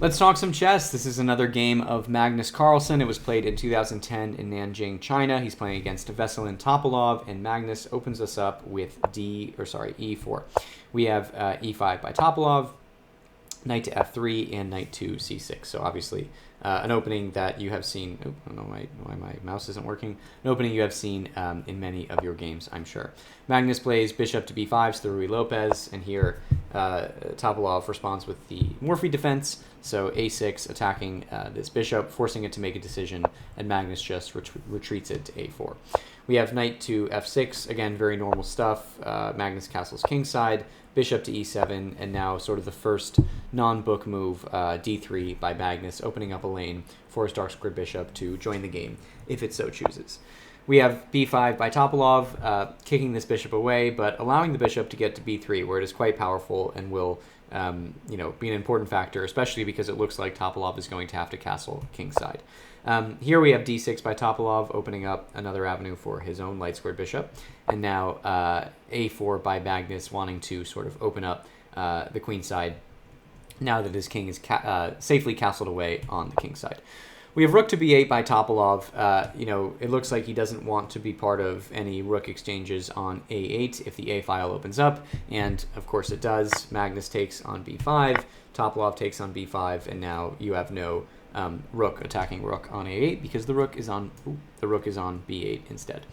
Let's talk some chess. This is another game of Magnus Carlsen. It was played in 2010 in Nanjing, China. He's playing against Veselin, Topalov, and Magnus opens us up with E4. We have E5 by Topalov, knight to F3, and knight to C6. So obviously an opening that you have seen. Oh, I don't know why my mouse isn't working. An opening you have seen in many of your games, I'm sure. Magnus plays bishop to B5 to Rui Lopez, and here Topalov responds with the Morphy defense. So A6 attacking this bishop, forcing it to make a decision, and Magnus just retreats it to A4. We have knight to F6, again, very normal stuff. Magnus castles kingside, bishop to E7, and now sort of the first non-book move, D3 by Magnus, opening up a lane for his dark squared bishop to join the game, if it so chooses. We have B5 by Topalov, kicking this bishop away, but allowing the bishop to get to B3, where it is quite powerful and will be an important factor, especially because it looks like Topalov is going to have to castle kingside. Here we have D6 by Topalov, opening up another avenue for his own light squared bishop, and now A4 by Magnus, wanting to sort of open up the queen side now that his king is safely castled away on the king side. We have rook to B8 by Topalov. It looks like he doesn't want to be part of any rook exchanges on A8 if the A file opens up, and of course it does. Magnus takes on B5, Topalov takes on B5, and now you have no rook attacking rook on A8 because the rook is on B8 instead.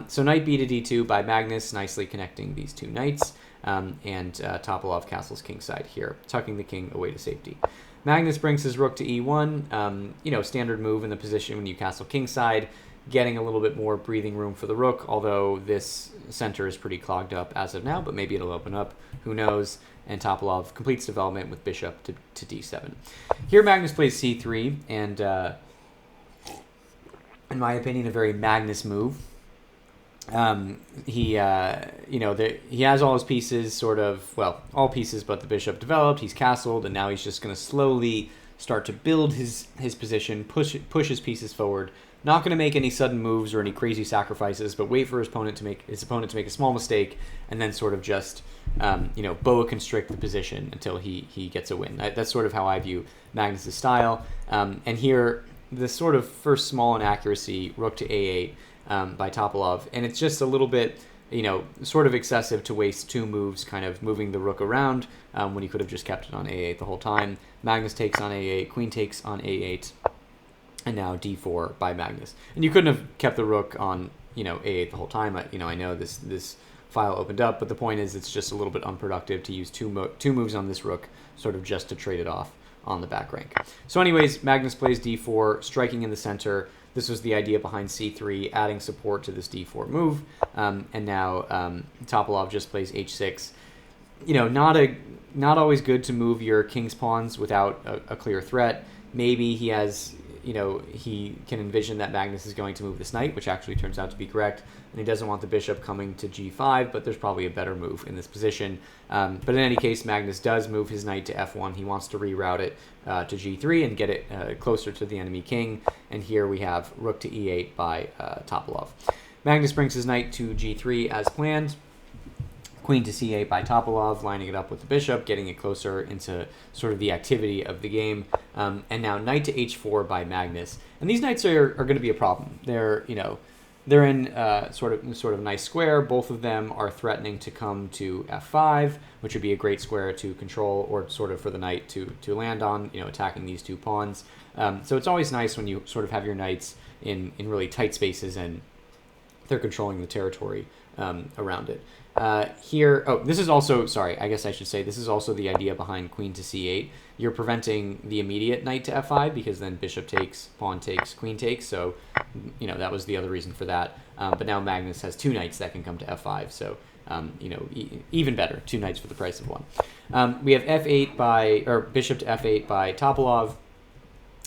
So knight B to D2 by Magnus, nicely connecting these two knights, and Topalov castles kingside here, tucking the king away to safety. Magnus brings his rook to E1, standard move in the position when you castle kingside, getting a little bit more breathing room for the rook, although this center is pretty clogged up as of now, but maybe it'll open up, who knows, and Topalov completes development with bishop to D7. Here Magnus plays C3, and in my opinion, a very Magnus move. He has all his pieces all pieces but the bishop developed, he's castled, and now he's just going to slowly start to build his position, push his pieces forward. Not going to make any sudden moves or any crazy sacrifices, but wait for his opponent to make a small mistake, and then sort of just boa constrict the position until he gets a win. That's sort of how I view Magnus' style. And here, the sort of first small inaccuracy, rook to A8 by Topalov, and it's just a little bit, sort of excessive to waste two moves kind of moving the rook around when he could have just kept it on A8 the whole time. Magnus takes on A8, queen takes on A8, and now D4 by Magnus. And you couldn't have kept the rook on, A8 the whole time. I know this file opened up, but the point is it's just a little bit unproductive to use two moves on this rook, sort of just to trade it off on the back rank. So anyways, Magnus plays D4, striking in the center. This was the idea behind C3, adding support to this D4 move. And now Topalov just plays H6. Not always good to move your king's pawns without a clear threat. Maybe he has, he can envision that Magnus is going to move this knight, which actually turns out to be correct, and he doesn't want the bishop coming to G5, but there's probably a better move in this position. But in any case, Magnus does move his knight to F1. He wants to reroute it to G3 and get it closer to the enemy king, and here we have rook to E8 by Topalov. Magnus brings his knight to G3 as planned. Queen to C8 by Topalov, lining it up with the bishop, getting it closer into sort of the activity of the game. And now knight to H4 by Magnus. And these knights are going to be a problem. They're in sort of nice square. Both of them are threatening to come to F5, which would be a great square to control, or sort of for the knight to land on, attacking these two pawns. So it's always nice when you sort of have your knights in really tight spaces and they're controlling the territory around it. This is also the idea behind queen to C8. You're preventing the immediate knight to F5 because then bishop takes, pawn takes, queen takes. So, that was the other reason for that. But now Magnus has two knights that can come to F5. So, even better, two knights for the price of one. We have bishop to F8 by Topalov.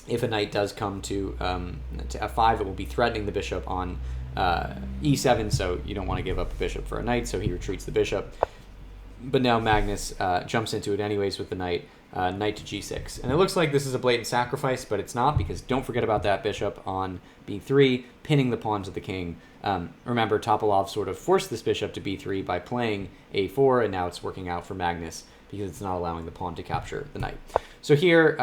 If a knight does come to F5, it will be threatening the bishop on E7, so you don't want to give up a bishop for a knight, so he retreats the bishop. But now Magnus jumps into it anyways with the knight, knight to G6. And it looks like this is a blatant sacrifice, but it's not, because don't forget about that bishop on B3, pinning the pawn to the king. Remember, Topalov sort of forced this bishop to B3 by playing A4, and now it's working out for Magnus because it's not allowing the pawn to capture the knight. So here,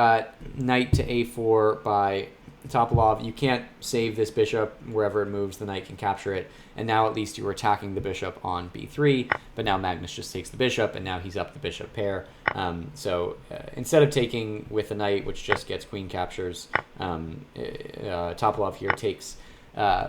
knight to a4 by Topalov. You can't save this bishop. Wherever it moves, the knight can capture it. And now at least you were attacking the bishop on b3, but now Magnus just takes the bishop, and now he's up the bishop pair. So instead of taking with the knight, which just gets queen captures, Topalov here takes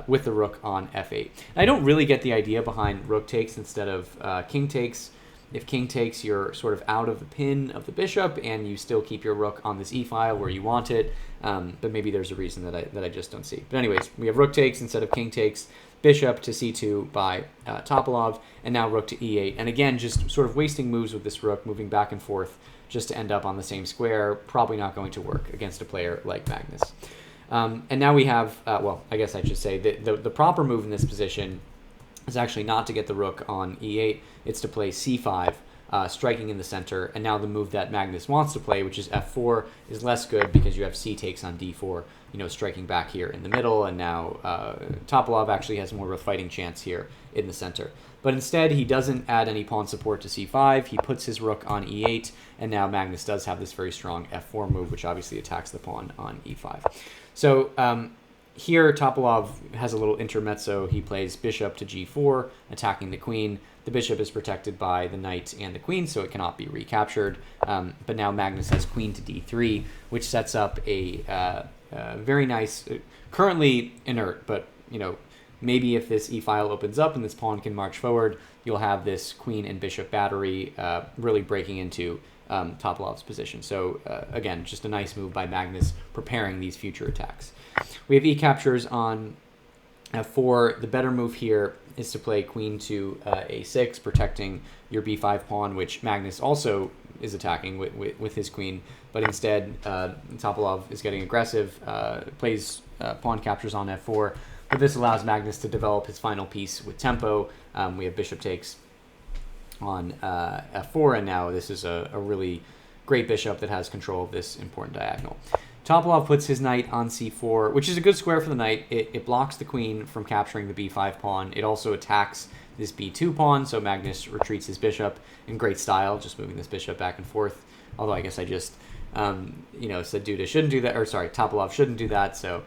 with the rook on f8. And I don't really get the idea behind rook takes instead of king takes. If king takes, you're sort of out of the pin of the bishop, and you still keep your rook on this e-file where you want it. But maybe there's a reason that I just don't see. But anyways, we have rook takes instead of king takes, bishop to c2 by Topalov, and now rook to e8. And again, just sort of wasting moves with this rook, moving back and forth just to end up on the same square. Probably not going to work against a player like Magnus. And now we have, well, I guess I should say that the proper move in this position is actually not to get the rook on e8. It's to play c5, striking in the center. And now the move that Magnus wants to play, which is f4, is less good because you have c takes on d4, striking back here in the middle. And now Topalov actually has more of a fighting chance here in the center. But instead, he doesn't add any pawn support to c5. He puts his rook on e8. And now Magnus does have this very strong f4 move, which obviously attacks the pawn on e5. So here, Topalov has a little intermezzo. He plays bishop to g4, attacking the queen. The bishop is protected by the knight and the queen, so it cannot be recaptured. But now Magnus has queen to d3, which sets up a very nice, currently inert, but maybe if this e-file opens up and this pawn can march forward, you'll have this queen and bishop battery really breaking into Topalov's position. So again, just a nice move by Magnus, preparing these future attacks. We have e-captures on f4. The better move here is to play queen to a6, protecting your b5 pawn, which Magnus also is attacking with his queen. But instead, Topalov is getting aggressive, plays pawn captures on f4. But this allows Magnus to develop his final piece with tempo. We have bishop takes on f4, and now this is a really great bishop that has control of this important diagonal. Topalov puts his knight on c4, which is a good square for the knight. It blocks the queen from capturing the b5 pawn. It also attacks this b2 pawn, so Magnus retreats his bishop in great style, just moving this bishop back and forth. Although I guess I just, said Duda shouldn't do that, or sorry, Topalov shouldn't do that. So,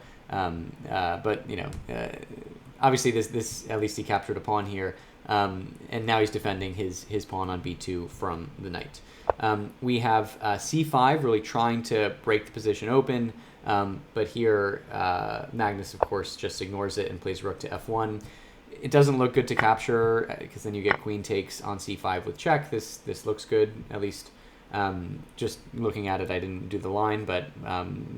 obviously this at least he captured a pawn here, and now he's defending his pawn on b2 from the knight. We have c5, really trying to break the position open, but here Magnus, of course, just ignores it and plays rook to f1. It doesn't look good to capture because then you get queen takes on c5 with check. This looks good, at least just looking at it. I didn't do the line, but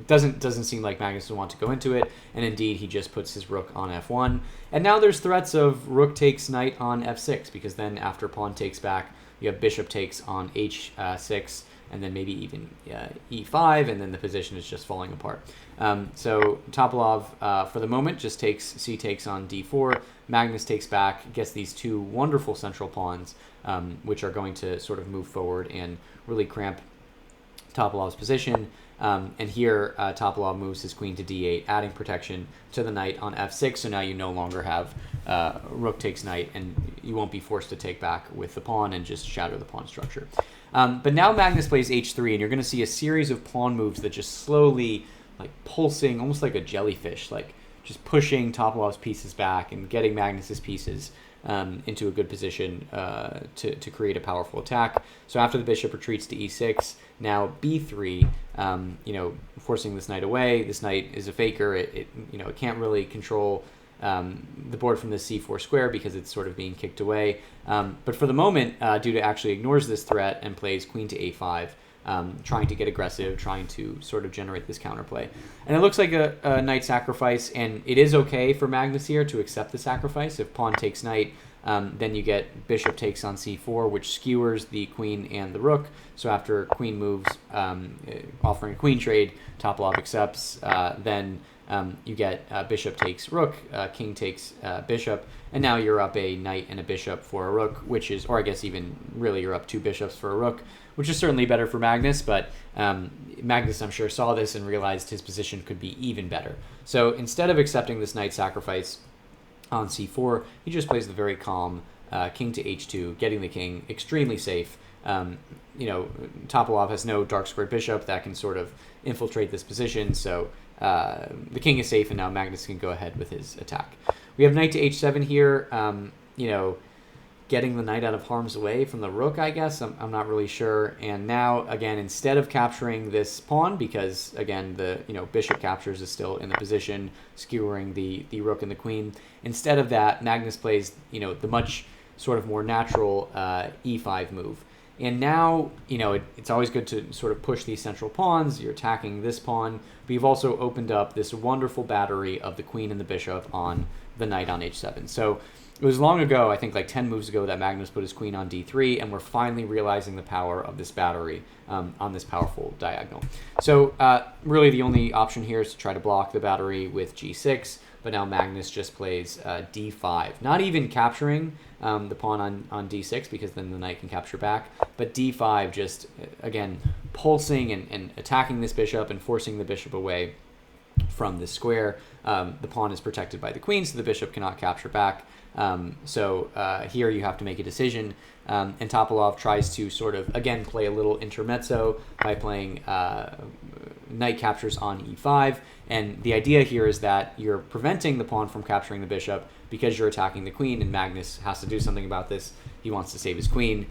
doesn't seem like Magnus would want to go into it. And indeed, he just puts his rook on f1. And now there's threats of rook takes knight on f6, because then after pawn takes back, you have bishop takes on h6, and then maybe even e5, and then the position is just falling apart. So Topalov, for the moment, just takes c takes on d4. Magnus takes back, gets these two wonderful central pawns, which are going to sort of move forward and really cramp Topalov's position. And here, Topalov moves his queen to d8, adding protection to the knight on f6. So now you no longer have rook takes knight, and you won't be forced to take back with the pawn and just shatter the pawn structure. But now Magnus plays h3, and you're going to see a series of pawn moves that just slowly, like pulsing, almost like a jellyfish, like just pushing Topalov's pieces back and getting Magnus's pieces into a good position to create a powerful attack. So after the bishop retreats to e6, now b3, forcing this knight away. This knight is a faker. It can't really control the board from the c4 square because it's sort of being kicked away. But for the moment, Duda actually ignores this threat and plays queen to a5, trying to get aggressive, trying to sort of generate this counterplay. And it looks like a knight sacrifice, and it is okay for Magnus here to accept the sacrifice. If pawn takes knight, then you get bishop takes on c4, which skewers the queen and the rook. So after queen moves, offering a queen trade, Topalov accepts. Then you get bishop takes rook, king takes bishop, and now you're up a knight and a bishop for a rook, which is, or I guess even really you're up two bishops for a rook, which is certainly better for Magnus, but Magnus, I'm sure, saw this and realized his position could be even better. So instead of accepting this knight sacrifice on c4, he just plays the very calm king to h2, getting the king extremely safe, you know, Topalov has no dark squared bishop that can sort of infiltrate this position, so the king is safe, and now Magnus can go ahead with his attack. We have knight to h7 here, you know, getting the knight out of harm's way from the rook, I guess. I'm not really sure. And now, again, instead of capturing this pawn, because, again, the bishop captures is still in the position, skewering the rook and the queen, instead of that, Magnus plays, the much sort of more natural e5 move. And now, it's always good to sort of push these central pawns. You're attacking this pawn, but you've also opened up this wonderful battery of the queen and the bishop on the knight on h7. So it was long ago, I think like 10 moves ago, that Magnus put his queen on d3, and we're finally realizing the power of this battery on this powerful diagonal. So really the only option here is to try to block the battery with g6, but now Magnus just plays d5. Not even capturing the pawn on d6, because then the knight can capture back, but d5 just, again, pulsing and attacking this bishop and forcing the bishop away from the square. The pawn is protected by the queen, so the bishop cannot capture back. So here you have to make a decision, and Topalov tries to sort of, again, play a little intermezzo by playing knight captures on e5, and the idea here is that you're preventing the pawn from capturing the bishop because you're attacking the queen, and Magnus has to do something about this. He wants to save his queen.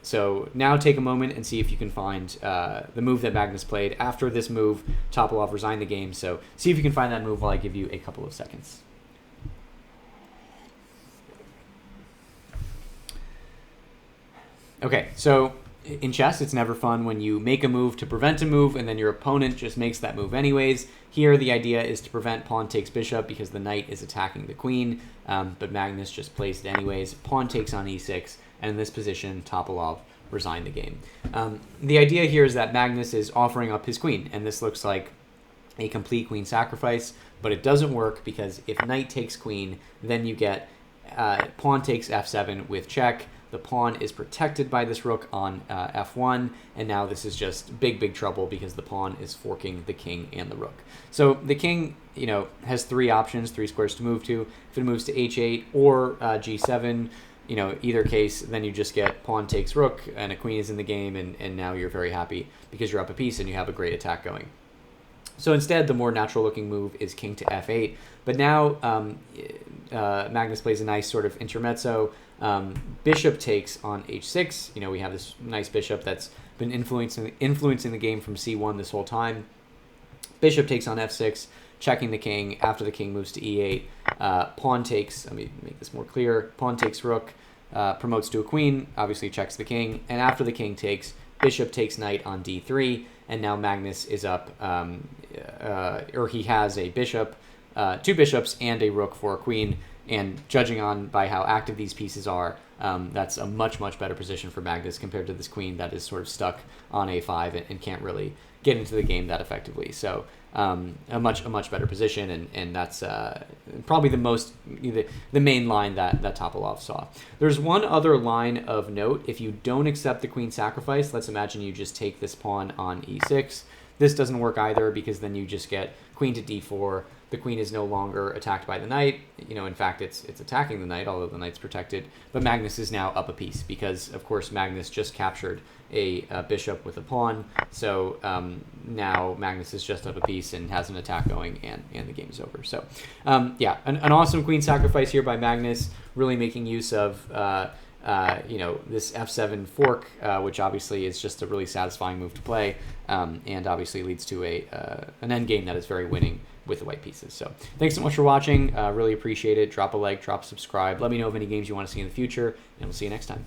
So now take a moment and see if you can find the move that Magnus played. After this move, Topalov resigned the game, so see if you can find that move while I give you a couple of seconds. Okay, so in chess, it's never fun when you make a move to prevent a move and then your opponent just makes that move anyways. Here, the idea is to prevent pawn takes bishop because the knight is attacking the queen, but Magnus just plays it anyways. Pawn takes on e6, and in this position, Topalov resigned the game. The idea here is that Magnus is offering up his queen, and this looks like a complete queen sacrifice, but it doesn't work because if knight takes queen, then you get pawn takes f7 with check. The pawn is protected by this rook on f1, and now this is just big trouble because the pawn is forking the king and the rook. So the king, has three options, three squares to move to. If it moves to h8 or g7, either case, then you just get pawn takes rook, and a queen is in the game, and now you're very happy because you're up a piece and you have a great attack going. So instead, the more natural-looking move is king to f8. But now Magnus plays a nice sort of intermezzo. Bishop takes on h6. We have this nice bishop that's been influencing the game from c1 this whole time. Bishop takes on f6, checking the king after the king moves to e8. Pawn takes, let me make this more clear, pawn takes rook, promotes to a queen, obviously checks the king, and after the king takes, bishop takes knight on d3, and now Magnus is up, or he has a bishop, two bishops, and a rook for a queen, and judging by how active these pieces are, that's a much better position for Magnus compared to this queen that is sort of stuck on a5 and can't really get into the game that effectively. So a much better position, and that's probably the main line that Topalov saw. There's one other line of note. If you don't accept the queen sacrifice, let's imagine you just take this pawn on e6. This doesn't work either because then you just get queen to d4. The queen is no longer attacked by the knight. In fact, it's attacking the knight, although the knight's protected. But Magnus is now up a piece because, of course, Magnus just captured a bishop with a pawn. So now Magnus is just up a piece and has an attack going, and the game's over. So, yeah, an awesome queen sacrifice here by Magnus, really making use of this f7 fork, which obviously is just a really satisfying move to play, and obviously leads to an endgame that is very winning with the white pieces. So thanks so much for watching. Really appreciate it. Drop a like, drop a subscribe. Let me know of any games you want to see in the future, and we'll see you next time.